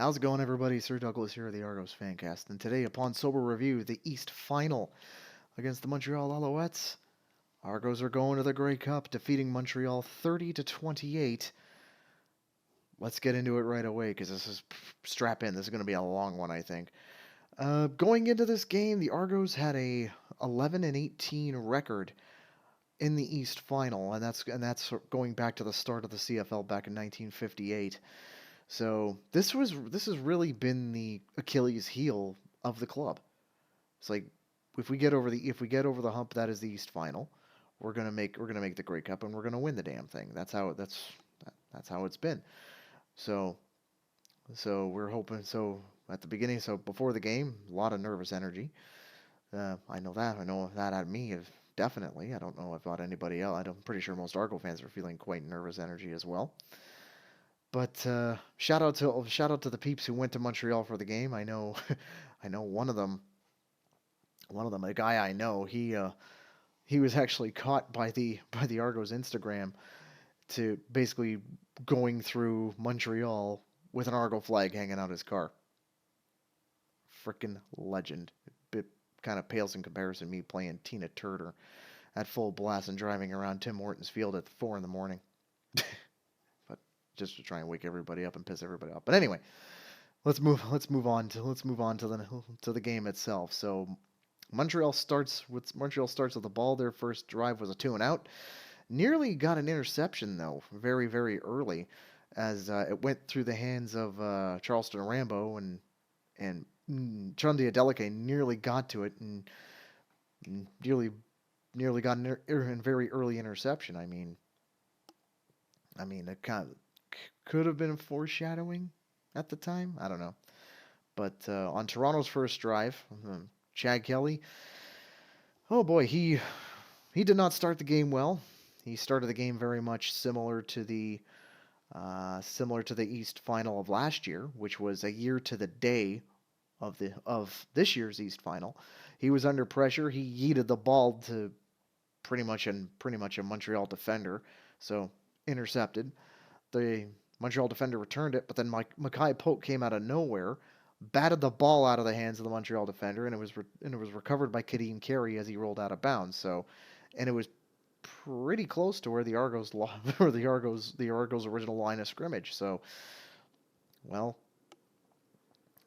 How's it going, everybody? Sir Douglas here of the Argos Fancast, and today, upon sober review, the East Final against the Montreal Alouettes. Argos are going to the Grey Cup, defeating Montreal 30-28. Let's get into it right away, because strap in. This is going to be a long one, I think. Going into this game, the Argos had a 11-18 record in the East Final, and that's going back to the start of the CFL back in 1958. So this has really been the Achilles heel of the club. It's like if we get over the hump, that is the East Final. We're gonna make the Grey Cup and we're gonna win the damn thing. That's how it's been. So we're hoping. So at the beginning, so before the game, a lot of nervous energy. I know that. I know that at me is definitely. I don't know about anybody else. I'm pretty sure most Argo fans are feeling quite nervous energy as well. But shout out to the peeps who went to Montreal for the game. I know I know one of them, a guy I know. He was actually caught by the Argos Instagram to basically going through Montreal with an Argo flag hanging out his car. Freaking legend. Bit kind of pales in comparison to me playing Tina Turner at full blast and driving around Tim Hortons Field at 4 in the morning. But just to try and wake everybody up and piss everybody off. But anyway, let's move on to the game itself. So Montreal starts with the ball. Their first drive was a 2-and-out. Nearly got an interception though, very very early, as it went through the hands of Charleston Rambo and Chundia Adeleke nearly got to it and nearly got an very early interception. I mean, it kind of could have been foreshadowing at the time. I don't know. But on Toronto's first drive, Chad Kelly, oh boy, he did not start the game well. He started the game very much similar to the East Final of last year, which was a year to the day of this year's East Final. He was under pressure. He yeeted the ball to pretty much a Montreal defender, so intercepted. The Montreal defender returned it, but then Mackay Polk came out of nowhere, batted the ball out of the hands of the Montreal defender, and it was recovered by Kadeem Carey as he rolled out of bounds. So, and it was pretty close to where the Argos or the Argos original line of scrimmage. So, well,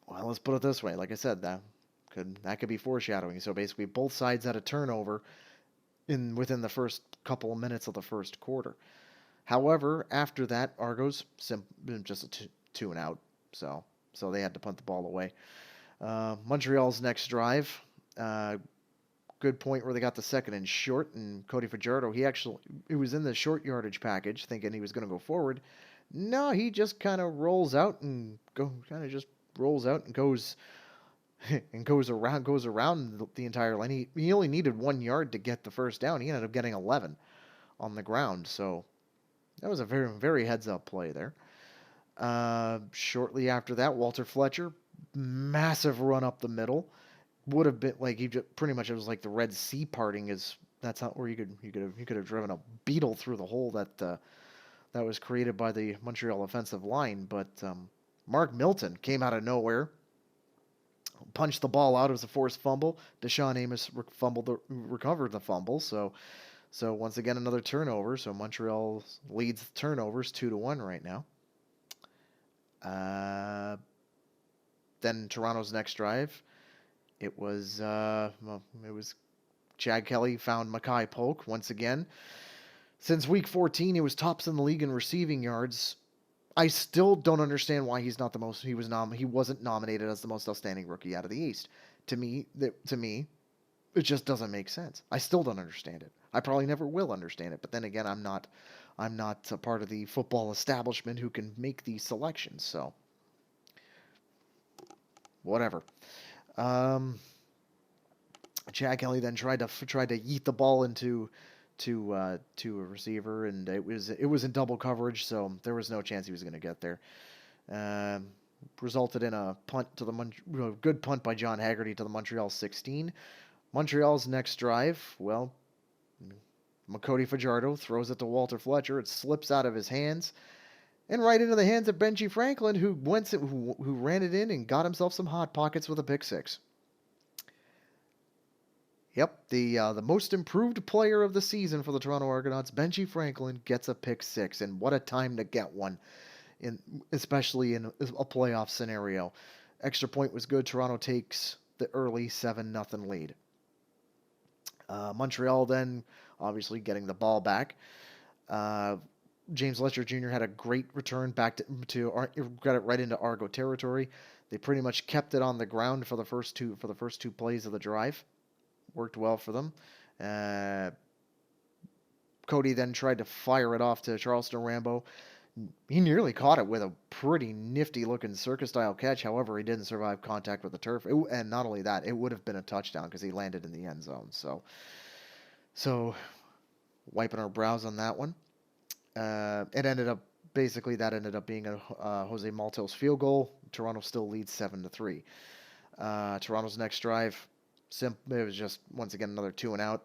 let's put it this way. Like I said, that could be foreshadowing. So basically, both sides had a turnover within the first couple of minutes of the first quarter. However, after that, Argos just a two and out, so they had to punt the ball away. Montreal's next drive, good point where they got the second and short, and Cody Fajardo, he was in the short yardage package, thinking he was going to go forward. No, he just kind of rolls out and goes and goes around the entire line. He only needed 1 yard to get the first down. He ended up getting 11 on the ground, so that was a very, very heads-up play there. Shortly after that, Walter Fletcher, massive run up the middle. Would have been like pretty much it was like the Red Sea parting. That's how where you could have driven a beetle through the hole that was created by the Montreal offensive line. But Mark Milton came out of nowhere, punched the ball out. It was a forced fumble. Deshaun Amos recovered the fumble. So once again, another turnover. So Montreal leads turnovers 2-1 right now. Then Toronto's next drive, it was Chad Kelly found Mackay Polk once again. Since week 14, he was tops in the league in receiving yards. I still don't understand why he's not the most. He wasn't nominated as the most outstanding rookie out of the East. To me, it just doesn't make sense. I still don't understand it. I probably never will understand it. But then again, I'm not a part of the football establishment who can make these selections. So whatever. Chad Kelly then tried to yeet the ball into to a receiver, and it was in double coverage, so there was no chance he was going to get there. Resulted in a good punt by John Haggerty to the Montreal 16. Montreal's next drive, well, Cody Fajardo throws it to Walter Fletcher. It slips out of his hands, and right into the hands of Benji Franklin, who ran it in and got himself some hot pockets with a pick six. Yep, the most improved player of the season for the Toronto Argonauts, Benji Franklin, gets a pick six, and what a time to get one, especially in a playoff scenario. Extra point was good. Toronto takes the early 7-0 lead. Montreal then obviously getting the ball back. James Letcher Jr. had a great return back got it right into Argo territory. They pretty much kept it on the ground for the first two plays of the drive. Worked well for them. Cody then tried to fire it off to Charleston Rambo. He nearly caught it with a pretty nifty-looking circus-style catch. However, he didn't survive contact with the turf. And not only that, it would have been a touchdown because he landed in the end zone. So wiping our brows on that one. It ended up being a Jose Maltos field goal. Toronto still leads 7-3. Toronto's next drive, it was just once again another 2 and out.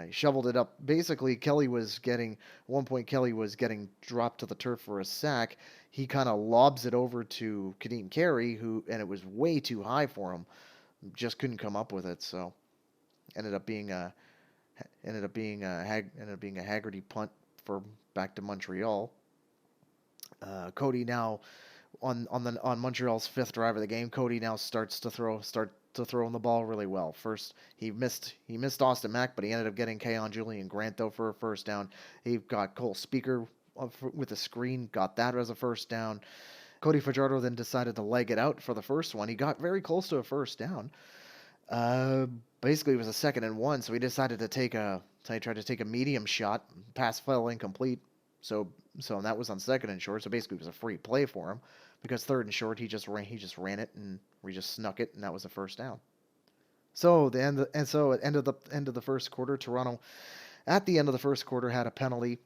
He shoveled it up. Basically, Kelly was getting dropped to the turf for a sack. He kind of lobs it over to Kadeem Carey, and it was way too high for him. Just couldn't come up with it. So ended up being a Haggerty punt for back to Montreal. Cody now on Montreal's fifth drive of the game. Cody now starts to throw on the ball really well. First, he missed Austin Mack, but he ended up getting Keon Julian Grant though for a first down. He got Cole Speaker with a screen, got that as a first down. Cody Fajardo then decided to leg it out for the first one. He got very close to a first down. Basically, it was a 2nd and 1, so he decided to try to take a medium shot. Pass fell incomplete, so that was on 2nd and short. So basically, it was a free play for him because 3rd and short, he just ran it and we just snuck it, and that was a first down. So at the end of the first quarter, Toronto, at the end of the first quarter, had a penalty.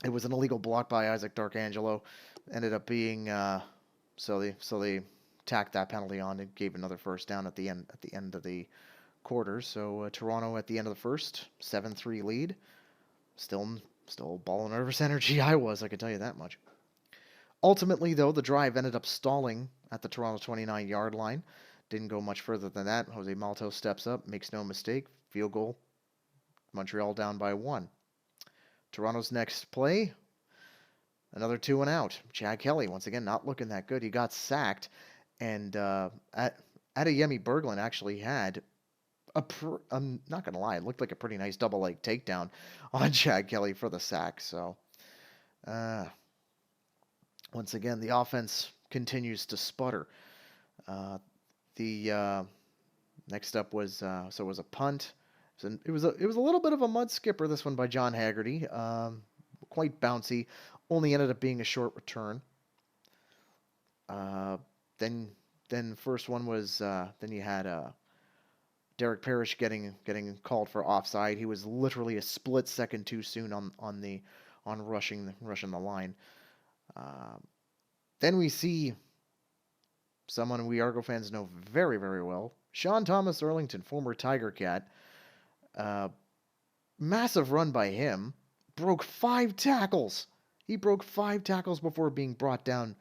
It was an illegal block by Isaac Darkangelo. Ended up being so they tacked that penalty on and gave another first down at the end of the quarter. So Toronto at the end of the first, 7-3 lead. Still ball and nervous energy I can tell you that much. Ultimately, though, the drive ended up stalling at the Toronto 29-yard line. Didn't go much further than that. Jose Malto steps up, makes no mistake. Field goal. Montreal down by 1. Toronto's next play, another 2 and out. Chad Kelly, once again, not looking that good. He got sacked, and Adeyemi Berglund actually had I'm not going to lie, it looked like a pretty nice double leg takedown on Chad Kelly for the sack. So, once again, the offense continues to sputter. The next up was a punt. It was a little bit of a mud skipper, this one by John Haggerty. Quite bouncy. Only ended up being a short return. Then first one was then you had Derek Parrish getting called for offside. He was literally a split second too soon on rushing the line. Then we see someone we Argo fans know very, very well, Sean Thomas Erlington, former Tiger Cat. Massive run by him. Broke 5 tackles. He broke 5 tackles before being brought down.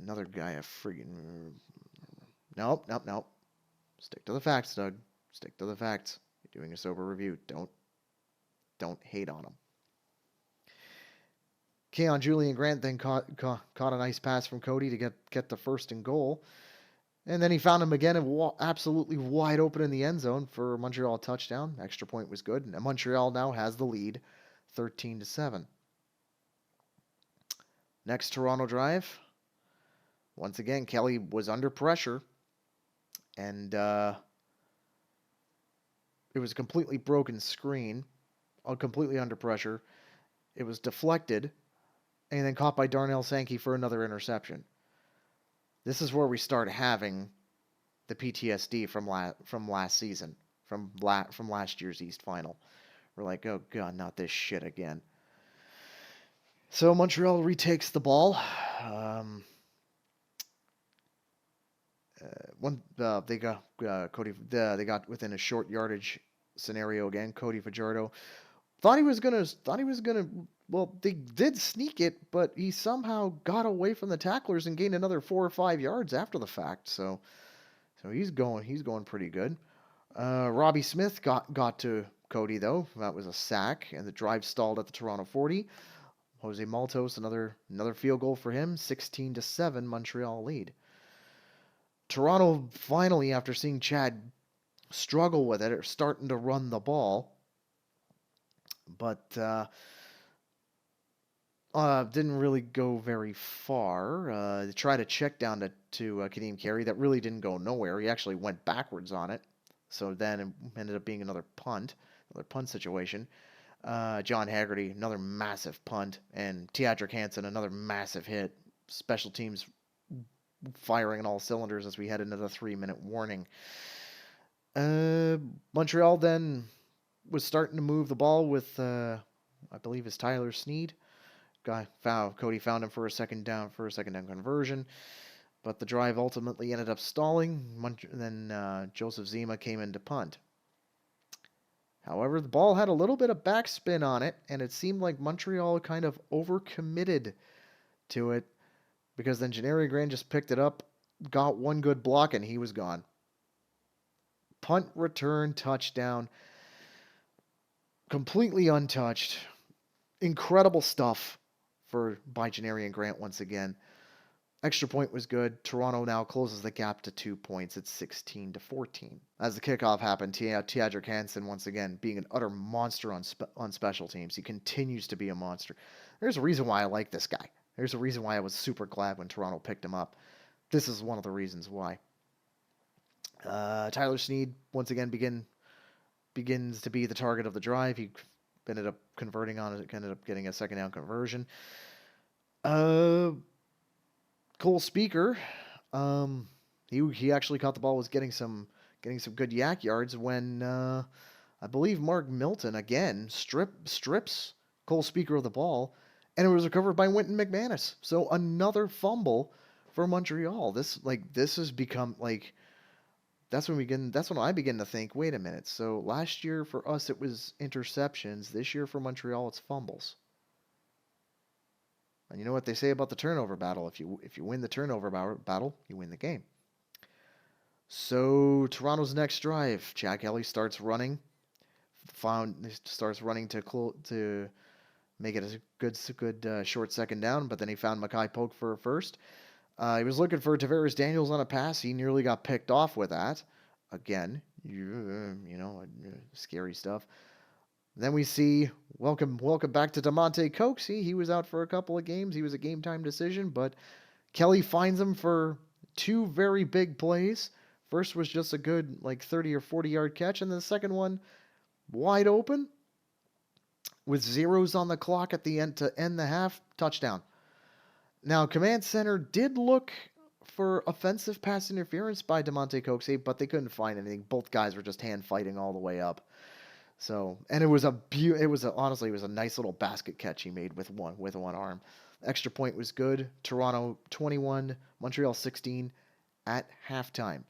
Another guy, Nope. Stick to the facts, Doug. Stick to the facts. You're doing a sober review. Don't hate on him. Keon Julian Grant then caught a nice pass from Cody to get the 1st and goal. And then he found him again and absolutely wide open in the end zone for a Montreal touchdown. Extra point was good. And Montreal now has the lead, 13-7. Next Toronto drive. Once again, Kelly was under pressure. And it was a completely broken screen. Completely under pressure. It was deflected. And then caught by Darnell Sankey for another interception. This is where we start having the PTSD from last season, from last year's East Final. We're like, oh god, not this shit again. So Montreal retakes the ball. They got within a short yardage scenario again. Cody Fajardo thought he was gonna well, they did sneak it, but he somehow got away from the tacklers and gained another 4 or 5 yards after the fact. So he's going pretty good. Robbie Smith got to Cody though. That was a sack, and the drive stalled at the Toronto 40. Jose Maltos, another field goal for him. 16-7 Montreal lead. Toronto finally, after seeing Chad struggle with it, are starting to run the ball, but didn't really go very far. They tried a check down to Kadeem Carey that really didn't go nowhere. He actually went backwards on it, so then it ended up being another punt situation. John Haggerty, another massive punt, and Teodric Hansen, another massive hit. Special teams firing on all cylinders as we head into the 3-minute warning. Montreal then was starting to move the ball with, I believe it's Tyler Sneed. Cody found him for a second down conversion, but the drive ultimately ended up stalling. Then Joseph Zima came in to punt. However, the ball had a little bit of backspin on it, and it seemed like Montreal kind of overcommitted to it, because then Janarian Grant just picked it up, got one good block, and he was gone. Punt, return, touchdown. Completely untouched. Incredible stuff by Janarian Grant once again. Extra point was good. Toronto now closes the gap to 2 points. It's 16-14. As the kickoff happened, Teodric Hansen once again being an utter monster on special teams. He continues to be a monster. There's a reason why I like this guy. There's a reason why I was super glad when Toronto picked him up. This is one of the reasons why. Tyler Sneed once again begins to be the target of the drive. He ended up converting on it. Ended up getting a second down conversion. Cole Speaker, he actually caught the ball, was getting some good yak yards when I believe Mark Milton again strips Cole Speaker of the ball, and it was recovered by Wynton McManus. So another fumble for Montreal. This has become like, that's when I begin to think, wait a minute. So last year for us it was interceptions. This year for Montreal it's fumbles. And you know what they say about the turnover battle? If you win the turnover battle, you win the game. So Toronto's next drive, Chad Kelly starts running. Starts running to make it a good short second down, but then he found Mackay Polk for a first. He was looking for Tavares Daniels on a pass. He nearly got picked off with that. Again, scary stuff. Then we see, welcome back to DeMonte Coxey. He was out for a couple of games. He was a game-time decision, but Kelly finds him for two very big plays. First was just a good 30 or 40-yard catch, and the second one, wide open, with zeros on the clock at the end to end the half, touchdown. Now, Command Center did look for offensive pass interference by DeMonte Coxey, but they couldn't find anything. Both guys were just hand fighting all the way up. So, and it was honestly a nice little basket catch he made with one arm. Extra point was good. Toronto 21, Montreal 16 at halftime.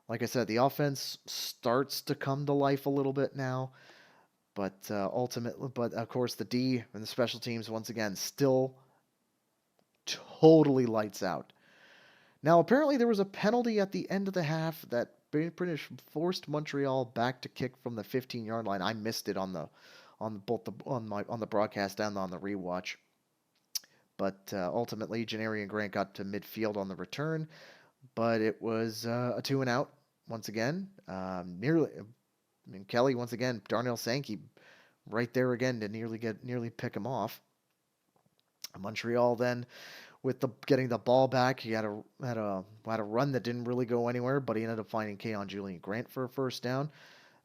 Like I said, the offense starts to come to life a little bit now, but of course the D and the special teams once again still totally lights out. Now apparently there was a penalty at the end of the half that pretty much forced Montreal back to kick from the 15-yard line. I missed it on the broadcast and on the rewatch. But ultimately, Janarian Grant got to midfield on the return, but it was a 2-and-out once again. Kelly once again, Darnell Sankey right there again to nearly pick him off. Montreal then, with getting the ball back, he had a run that didn't really go anywhere, but he ended up finding Keon Julian Grant for a first down.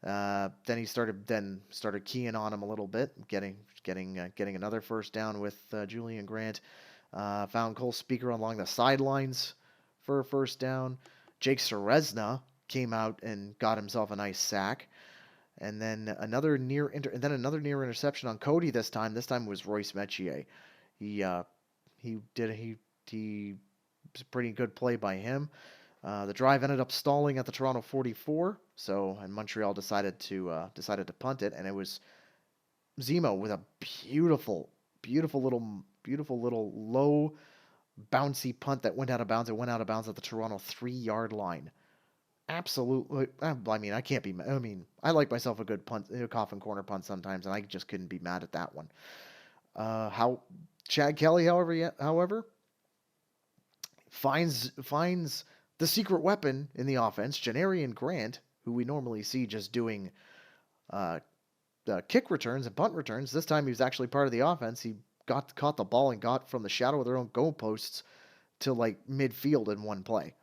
Then he started keying on him a little bit, getting another first down with Julian Grant. Found Cole Speaker along the sidelines for a first down. Jake Serezna came out and got himself a nice sack. And then another near interception on Cody this time. This time it was Royce Metier. He was a pretty good play by him. The drive ended up stalling at the Toronto 44, and Montreal decided to punt it, and it was Zemo with a beautiful beautiful little low bouncy punt that went out of bounds. It went out of bounds at the Toronto 3-yard line. Absolutely. I mean, I can't be. I mean, I like myself a good punt, coffin corner punt sometimes, and I just couldn't be mad at that one. How Chad Kelly, however, finds the secret weapon in the offense, Janarian Grant, who we normally see just doing uh, kick returns and punt returns. This time he was actually part of the offense. He caught the ball and got from the shadow of their own goalposts to like midfield in one play.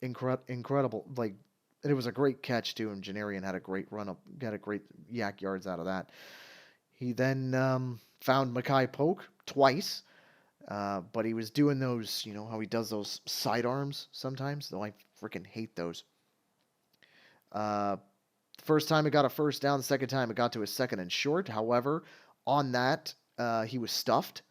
Incredible. Like, it was a great catch too, and Janarian had a great run up, got a great yak yards out of that. He then found Mackay Polk twice, but he was doing those, you know how he does those sidearms sometimes? Though I freaking hate those. Uh, First time it got a first down, the second time it got to a second and short. However, on that, he was stuffed.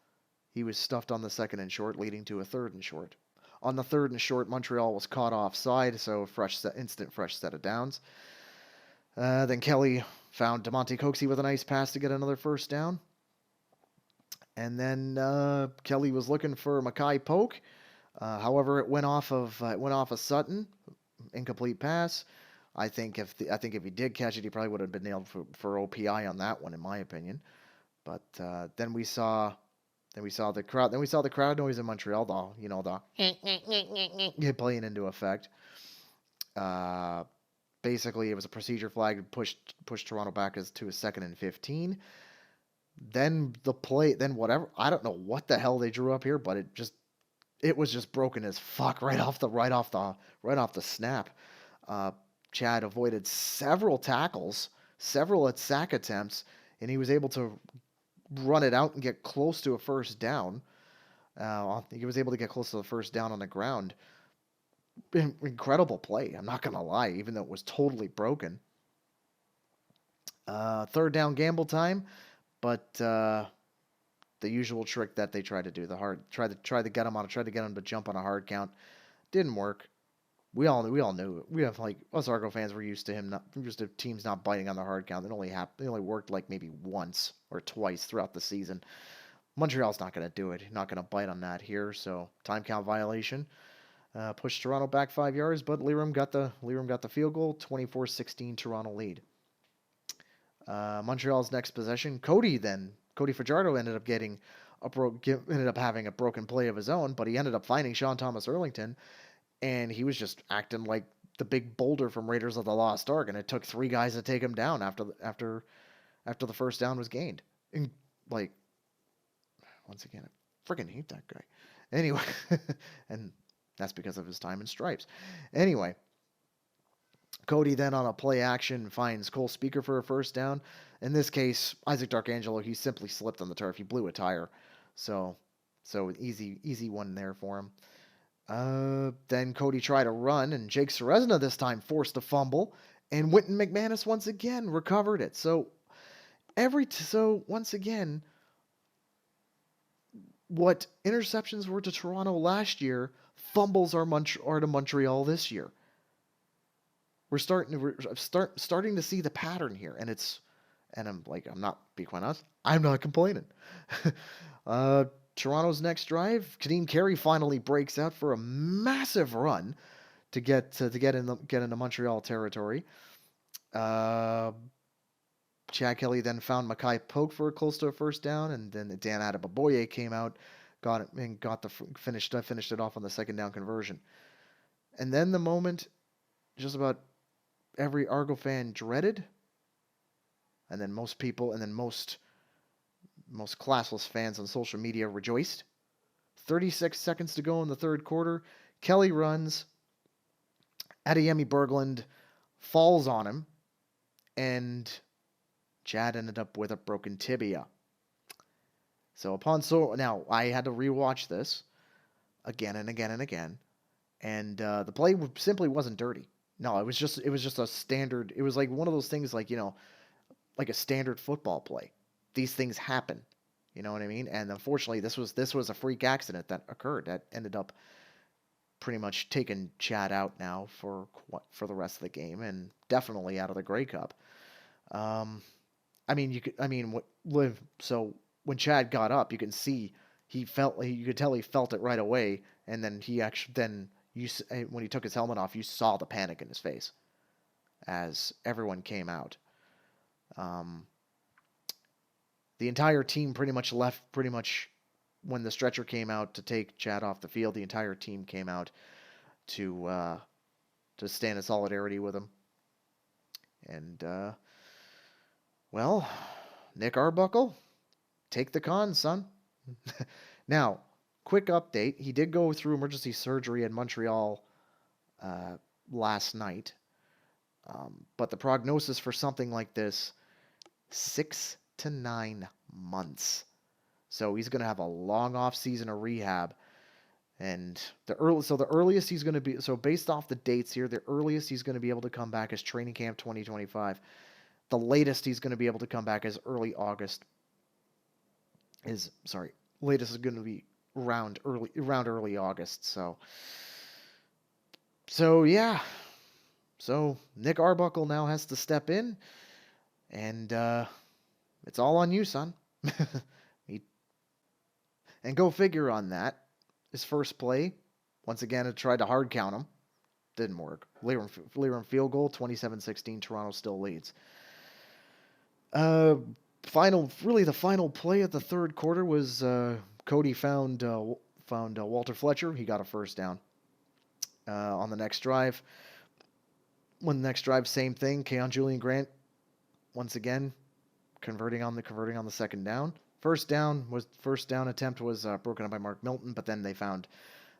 He was stuffed on the second and short, leading to a third and short. On the third and short, Montreal was caught offside, so instant fresh set of downs. Then Kelly found DeMonte Coxey with a nice pass to get another first down. And then Kelly was looking for Mackay Polk. However, it went off of Sutton, incomplete pass. I think if he did catch it, he probably would have been nailed for OPI on that one, in my opinion. But then we saw the crowd. Then we saw the crowd noise in Montreal. The playing into effect. Basically, it was a procedure flag pushed Toronto back to a 2nd and 15. Then whatever, I don't know what the hell they drew up here, but it was just broken as fuck right off the snap. Chad avoided several tackles, several sack attempts, and he was able to run it out and get close to a first down. He was able to get close to the first down on the ground. Incredible play, I'm not going to lie, even though it was totally broken. Third down gamble time, but the usual trick that they tried to do, tried to get him to jump on a hard count, didn't work. We all knew it. We have, like, us Argo fans were used to teams not biting on the hard count. It only worked like maybe once or twice throughout the season. Montreal's not going to do it. Not going to bite on that here. So time count violation. Pushed Toronto back 5 yards, but Lirim got the field goal. 24-16 Toronto lead. Montreal's next possession. Cody Fajardo ended up having a broken play of his own, but he ended up finding Sean Thomas Erlington. And he was just acting like the big boulder from Raiders of the Lost Ark, and it took 3 guys to take him down after the first down was gained. And, like, once again, I freaking hate that guy. Anyway, and that's because of his time in stripes. Anyway, Cody then on a play action finds Cole Speaker for a first down. In this case, Isaac D'Arcangelo, he simply slipped on the turf. He blew a tire. So easy one there for him. Then Cody tried to run, and Jake Serezna this time forced a fumble, and Wynton McManus once again recovered it. So once again, what interceptions were to Toronto last year, fumbles are to Montreal this year. We're starting to see the pattern here, and I'm not being quite honest, I'm not complaining. Toronto's next drive, Kadeem Carey finally breaks out for a massive run to get into Montreal territory. Chad Kelly then found Mackay Polk for close to a first down, and then Dan Adebaboye came out, got it, and finished it off on the second down conversion. And then the moment just about every Argo fan dreaded, and then most classless fans on social media rejoiced. 36 seconds to go in the third quarter. Kelly runs. Adeyemi Berglund falls on him. And Chad ended up with a broken tibia. So now I had to rewatch this again and again and again. And the play simply wasn't dirty. No, it was just a standard. It was like one of those things like a standard football play. These things happen, you know what I mean? And unfortunately, this was a freak accident that occurred that ended up pretty much taking Chad out now for the rest of the game, and definitely out of the Grey Cup. So when Chad got up, you can see you could tell he felt it right away, and then when he took his helmet off, you saw the panic in his face as everyone came out. Um, the entire team pretty much left when the stretcher came out to take Chad off the field. The entire team came out to stand in solidarity with him. And well, Nick Arbuckle, take the con, son. Now, quick update. He did go through emergency surgery in Montreal last night. But the prognosis for something like this, 6 to 9 months. So he's going to have a long off season of rehab. And the earliest he's going to be, so based off the dates here, the earliest he's going to be able to come back is training camp 2025. The latest he's going to be able to come back is early August. Latest is going to be around early August. So yeah. So Nick Arbuckle now has to step in, and it's all on you, son. And go figure on that. His first play, once again, it tried to hard count him. Didn't work. Leram field goal, 27-16. Toronto still leads. The final play of the third quarter was Cody found Walter Fletcher. He got a first down. On the next drive. When the next drive, same thing. Keon Julian Grant, once again, converting on the second down. First down attempt was broken up by Mark Milton, but then they found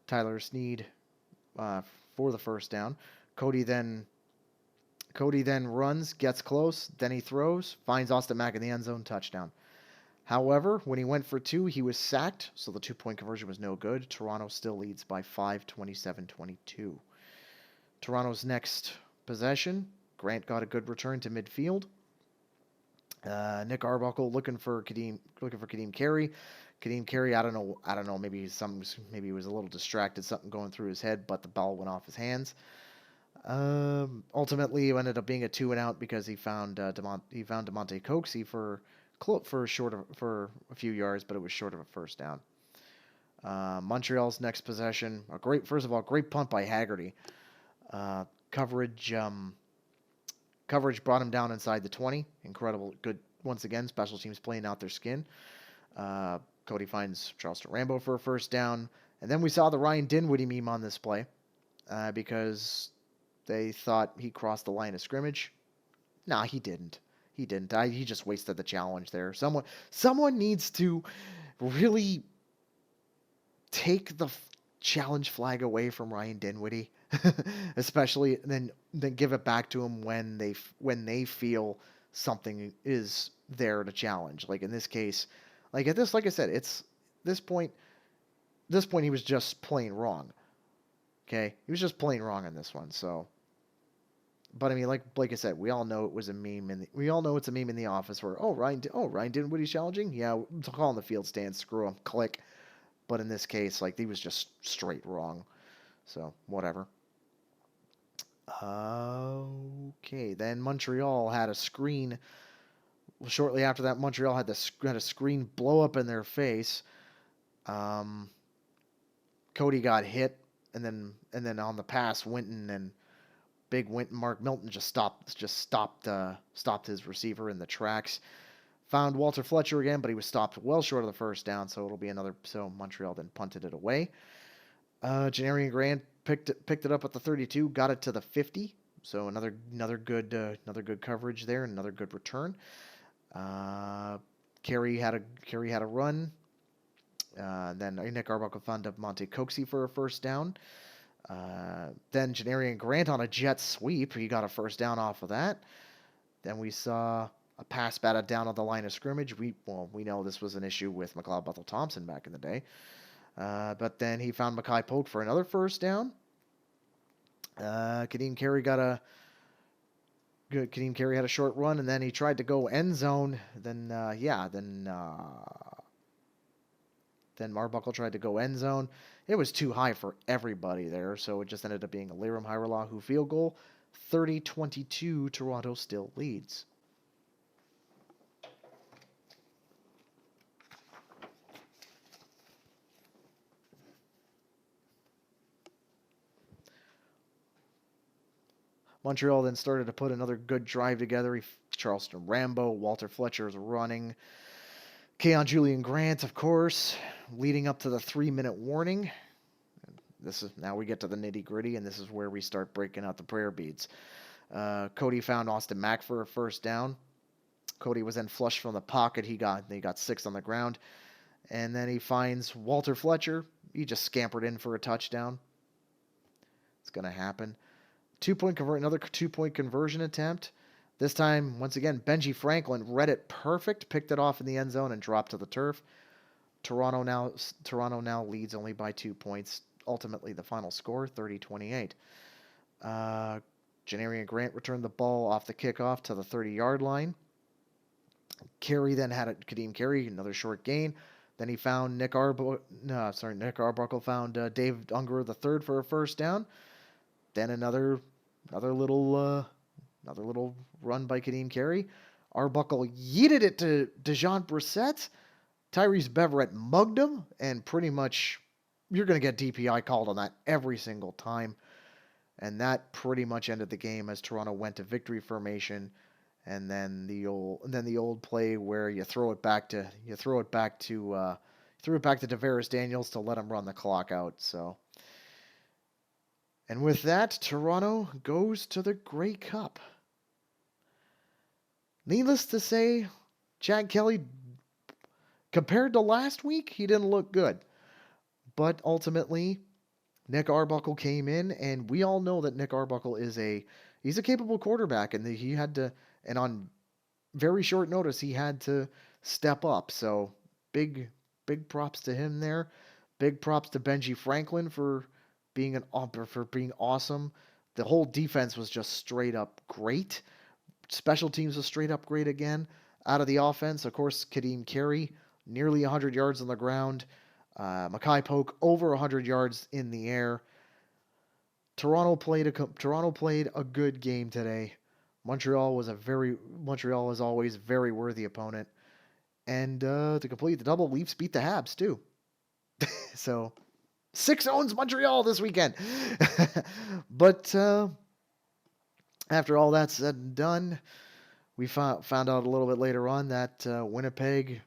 Tyler Snead for the first down. Cody then runs, gets close, then he throws, finds Austin Mack in the end zone, touchdown. However, when he went for 2, he was sacked, so the 2-point conversion was no good. Toronto still leads by 5, 27-22. Toronto's next possession, Grant got a good return to midfield. Nick Arbuckle looking for Kadeem Carey. Kadeem Carey, I don't know, maybe he was a little distracted, something going through his head, but the ball went off his hands. Ultimately, it ended up being a 2-and-out because he found DeMonte Coxey for a few yards, but it was short of a first down. Montreal's next possession, great punt by Haggerty. Coverage brought him down inside the 20. Incredible, good, once again, special teams playing out their skin. Cody finds Charleston Rambo for a first down. And then we saw the Ryan Dinwiddie meme on this play because they thought he crossed the line of scrimmage. Nah, he didn't. He just wasted the challenge there. Someone needs to really take the challenge flag away from Ryan Dinwiddie. Especially then give it back to him when they feel something is there to challenge. Like in this case, like I said, it's this point he was just plain wrong. Okay, he was just plain wrong on this one. So, but I mean, like I said, we all know it was a meme, we all know it's a meme in the office where Ryan Dinwiddie's challenging. Yeah, we'll call on the field stand, screw him, click. But in this case, like he was just straight wrong. So whatever. Okay, then Montreal had a screen. Shortly after that, Montreal had a screen blow up in their face. Cody got hit, and then on the pass, Mark Milton just stopped his receiver in the tracks. Found Walter Fletcher again, but he was stopped well short of the first down, so Montreal then punted it away. Janarian Grant picked it up at the 32, got it to the 50. So another good coverage there, and another good return. Carey had a run. Then Nick Arbuckle found Monte Coxey for a first down. Then Janarian Grant on a jet sweep, he got a first down off of that. Then we saw a pass batted down on the line of scrimmage. We know this was an issue with McLeod Bethel-Thompson back in the day. But then he found Mackay Polk for another first down. Kadeem Carey had a short run, and then he tried to go end zone. Then Arbuckle tried to go end zone. It was too high for everybody there, so it just ended up being a Liram Hiralahu field goal. 30-22, Toronto still leads. Montreal then started to put another good drive together. Charleston Rambo, Walter Fletcher's running. Keon Julian Grant, of course, leading up to the 3-minute warning. Now we get to the nitty-gritty, and this is where we start breaking out the prayer beads. Cody found Austin Mack for a first down. Cody was then flushed from the pocket. He got 6 on the ground. And then he finds Walter Fletcher. He just scampered in for a touchdown. It's going to happen. Another 2-point conversion attempt. This time, once again, Benji Franklin read it perfect, picked it off in the end zone, and dropped to the turf. Toronto now leads only by 2 points. Ultimately, the final score, 30-28. Janarian Grant returned the ball off the kickoff to the 30-yard line. Carey then had Kadeem Carey, another short gain. Then he found Nick Arbuckle found Dave Unger III for a first down. Then another little run by Kadeem Carey. Arbuckle yeeted it to Dejon Brissett. Tyrese Beverett mugged him, and pretty much you're going to get DPI called on that every single time. And that pretty much ended the game as Toronto went to victory formation. And then the old play where you threw it back to Tavares Daniels to let him run the clock out. So, and with that, Toronto goes to the Grey Cup. Needless to say, Chad Kelly, compared to last week, he didn't look good. But ultimately, Nick Arbuckle came in, and we all know that Nick Arbuckle he's a capable quarterback, and and on very short notice, he had to step up. So big props to him there. Big props to Benji Franklin for being awesome. The whole defense was just straight up great. Special teams was straight up great again. Out of the offense, of course, Kadeem Carey, nearly 100 yards on the ground. Makai Polk, over 100 yards in the air. Toronto played a good game today. Montreal is always very worthy opponent. And to complete the double, Leafs beat the Habs too. So 6 owns Montreal this weekend. But after all that's said and done, we found out a little bit later on that Winnipeg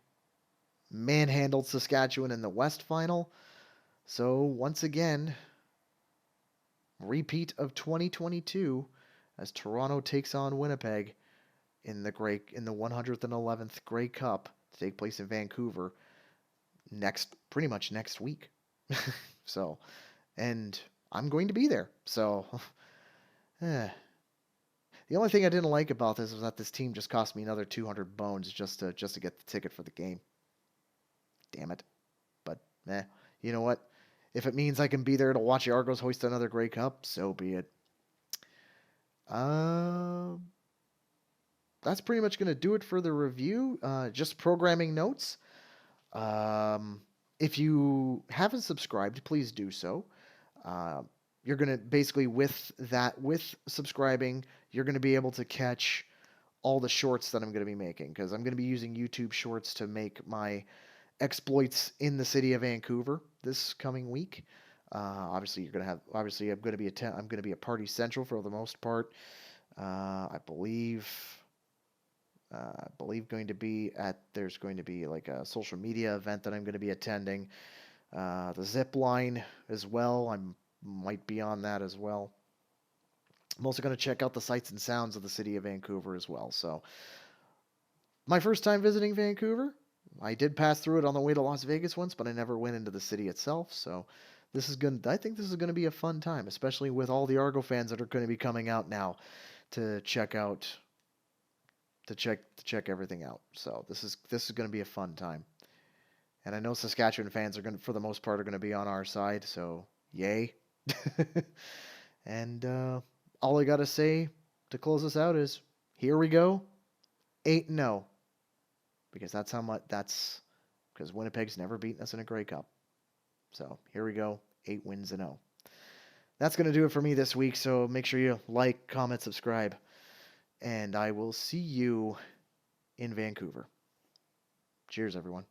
manhandled Saskatchewan in the West final. So once again, repeat of 2022 as Toronto takes on Winnipeg in the 111th Grey Cup to take place in Vancouver pretty much next week. So, and I'm going to be there. So, the only thing I didn't like about this was that this team just cost me another 200 bones just to get the ticket for the game. Damn it. But, you know what? If it means I can be there to watch the Argos hoist another Grey Cup, so be it. That's pretty much going to do it for the review. Just programming notes. If you haven't subscribed, please do so. You're going to basically with subscribing, you're going to be able to catch all the shorts that I'm going to be making, because I'm going to be using YouTube Shorts to make my exploits in the city of Vancouver this coming week. Obviously, I'm going to be at Party Central for the most part. I believe there's going to be like a social media event that I'm going to be attending. The zip line as well. I might be on that as well. I'm also going to check out the sights and sounds of the city of Vancouver as well. So, my first time visiting Vancouver. I did pass through it on the way to Las Vegas once, but I never went into the city itself. So, I think this is going to be a fun time, especially with all the Argo fans that are going to be coming out now to check everything out. So, this is going to be a fun time. And I know Saskatchewan fans for the most part, are going to be on our side. So, yay. And all I got to say to close this out is, here we go, 8-0. Because because Winnipeg's never beaten us in a Grey Cup. So here we go, 8 wins and 0. That's going to do it for me this week. So make sure you like, comment, subscribe. And I will see you in Vancouver. Cheers, everyone.